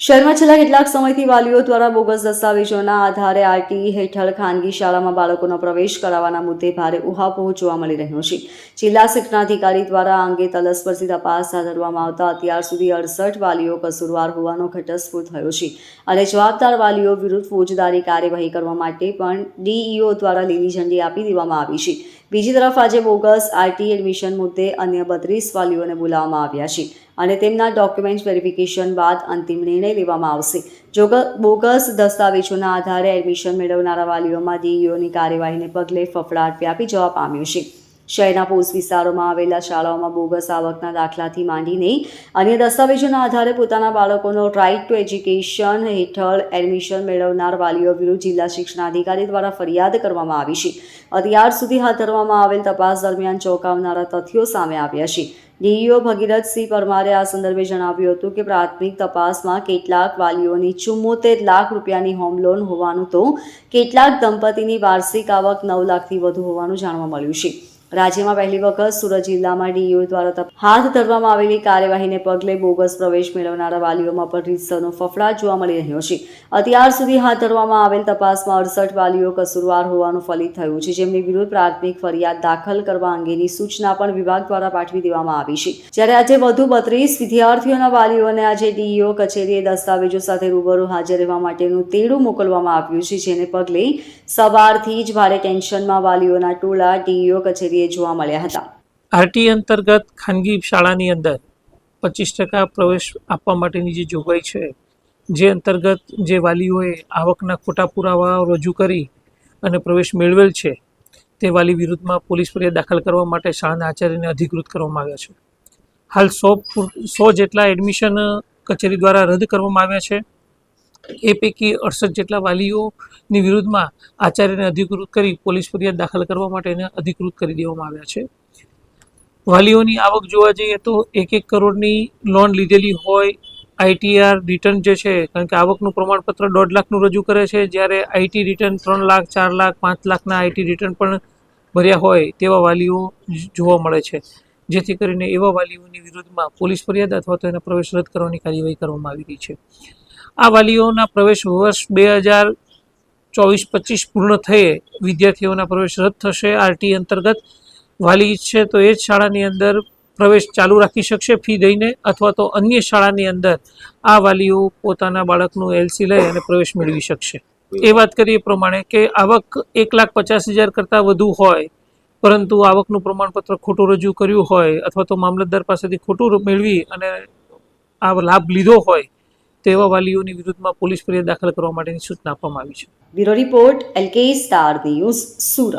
શહેરમાં છેલ્લા કેટલાક સમયથી વાલીઓ દ્વારા બોગસ દસ્તાવેજોના આધારે આરટી હેઠળ ખાનગી શાળામાં બાળકોનો પ્રવેશ કરાવવાના મુદ્દે ભારે ઉહાપોહ જોવા મળી રહ્યો છે. જિલ્લા શિક્ષણાધિકારી દ્વારા આ અંગે તલસ્પર્શી તપાસ હાથ ધરવામાં આવતા અત્યાર સુધી 68 વાલીઓ કસૂરવાર હોવાનો ઘટસ્ફોટ થયો છે અને જવાબદાર વાલીઓ વિરુદ્ધ ફોજદારી કાર્યવાહી કરવા માટે પણ ડીઈઓ દ્વારા લીલી ઝંડી આપી દેવામાં આવી છે. બીજી તરફ આજે બોગસ આરટી એડમિશન મુદ્દે અન્ય 32 વાલીઓને બોલાવવામાં આવ્યા છે અને તેમના ડોક્યુમેન્ટ વેરિફિકેશન બાદ અંતિમ નિર્ણય લેવામાં આવશે. જો બોગસ દસ્તાવેજોના આધારે એડમિશન મેળવનારા વાલીઓમાં ડીઈઓની કાર્યવાહીને પગલે ફફડાટ વ્યાપી જવા પામ્યો છે. શહેરના પોસ્ટ વિસ્તારોમાં આવેલા શાળાઓમાં બોગસ આવકના દાખલાથી માંડીને અન્ય દસ્તાવેજોના આધારે પોતાના બાળકોનો રાઇટ ટુ એજ્યુકેશન હેઠળ એડમિશન મેળવનાર વાલીઓ વિરુદ્ધ જિલ્લા શિક્ષણાધિકારી દ્વારા ફરિયાદ કરવામાં આવી છે. અત્યાર સુધી હાથ ધરવામાં આવેલ તપાસ દરમિયાન ચોંકાવનારા તથ્યો સામે આવ્યા છે. ડીઈઓ ભગીરથસિંહ પરમારે આ સંદર્ભે જણાવ્યું હતું કે પ્રાથમિક તપાસમાં કેટલાક વાલીઓની 74 લાખ રૂપિયાની હોમ લોન હોવાનું તો કેટલાક દંપતીની વાર્ષિક આવક 9 લાખથી વધુ હોવાનું જાણવા મળ્યું છે. રાજ્યમાં પહેલી વખત સુરત જિલ્લામાં ડીઈઓ દ્વારા હાથ ધરવામાં આવેલી કાર્યવાહીને પગલે બોગસ પ્રવેશ મેળવનારા વાલીઓમાં પણ રીતસરનો ફફડાટ જોવા મળી રહ્યો છે. અત્યાર સુધી હાથ ધરવામાં આવેલ તપાસમાં 68 વાલીઓ કસૂરવાર હોવાનું ફલિત થયું છે, જેમની વિરુદ્ધ પ્રાથમિક ફરિયાદ દાખલ કરવા અંગેની સૂચના પણ વિભાગ દ્વારા પાઠવી દેવામાં આવી છે. જ્યારે આજે વધુ 32 વિદ્યાર્થીઓના વાલીઓને આજે ડીઈઓ કચેરીએ દસ્તાવેજો સાથે રૂબરૂ હાજર રહેવા માટેનું તેડું મોકલવામાં આવ્યું છે, જેને પગલે સવારથી જ ભારે ટેન્શનમાં વાલીઓના ટોળા ડીઈઓ કચેરી જોવા મળ્યા હતા. આરટી અંતર્ગત ખાનગી શાળાની અંદર 25% પ્રવેશ આપવા માટેની જે જોગવાઈ છે, જે અંતર્ગત જે વાલીઓએ આવકના ખોટા પુરાવા રજૂ કરી અને પ્રવેશ મેળવેલ છે તે વાલી વિરુદ્ધમાં પોલીસ ફરિયાદ દાખલ કરવા માટે શાળાના આચાર્યને અધિકૃત કરવામાં આવ્યા છે. હાલ 100 જેટલા એડમિશન કચેરી દ્વારા રદ કરવામાં આવ્યા છે. એ પૈકી 68 જેટલા વાલીઓની વિરુદ્ધમાં આચાર્યને અધિકૃત કરી પોલીસ ફરિયાદ દાખલ કરવા માટે એને અધિકૃત કરી દેવામાં આવ્યા છે. વાલીઓની આવક જોવા જઈએ તો 1 કરોડની લોન લીધેલી હોય, આઈટીઆર રિટર્ન જે છે, કારણ કે આવકનું પ્રમાણપત્ર 1.5 લાખનું રજૂ કરે છે, જ્યારે આઈટી રિટર્ન 3 લાખ, 4 લાખ, 5 લાખના આઈટી રિટર્ન પણ ભર્યા હોય તેવા વાલીઓ જોવા મળે છે. જેથી કરીને એવા વાલીઓની વિરુદ્ધમાં પોલીસ ફરિયાદ અથવા તો એના પ્રવેશ રદ કરવાની કાર્યવાહી કરવામાં આવી રહી છે. આ વાલીઓના પ્રવેશ વર્ષ 2024-25 પૂર્ણ થયે વિદ્યાર્થીઓના પ્રવેશ રદ થશે. આરટી અંતર્ગત વાલી ઈચ્છે તો એ જ શાળાની અંદર પ્રવેશ ચાલુ રાખી શકશે ફી દઈને, અથવા તો અન્ય શાળાની અંદર આ વાલીઓ પોતાના બાળકનું એલસી લઈ અને પ્રવેશ મેળવી શકશે. એ વાત કરીએ પ્રમાણે કે આવક 1,50,000 કરતાં વધુ હોય પરંતુ આવકનું પ્રમાણપત્ર ખોટું રજૂ કર્યું હોય અથવા તો મામલતદાર પાસેથી ખોટું મેળવી અને આ લાભ લીધો હોય તેવા વાલીઓની વિરુદ્ધમાં પોલીસ ફરિયાદ દાખલ કરવા માટેની સૂચના આપવામાં આવી છે. Bureau report LK star news, Surat.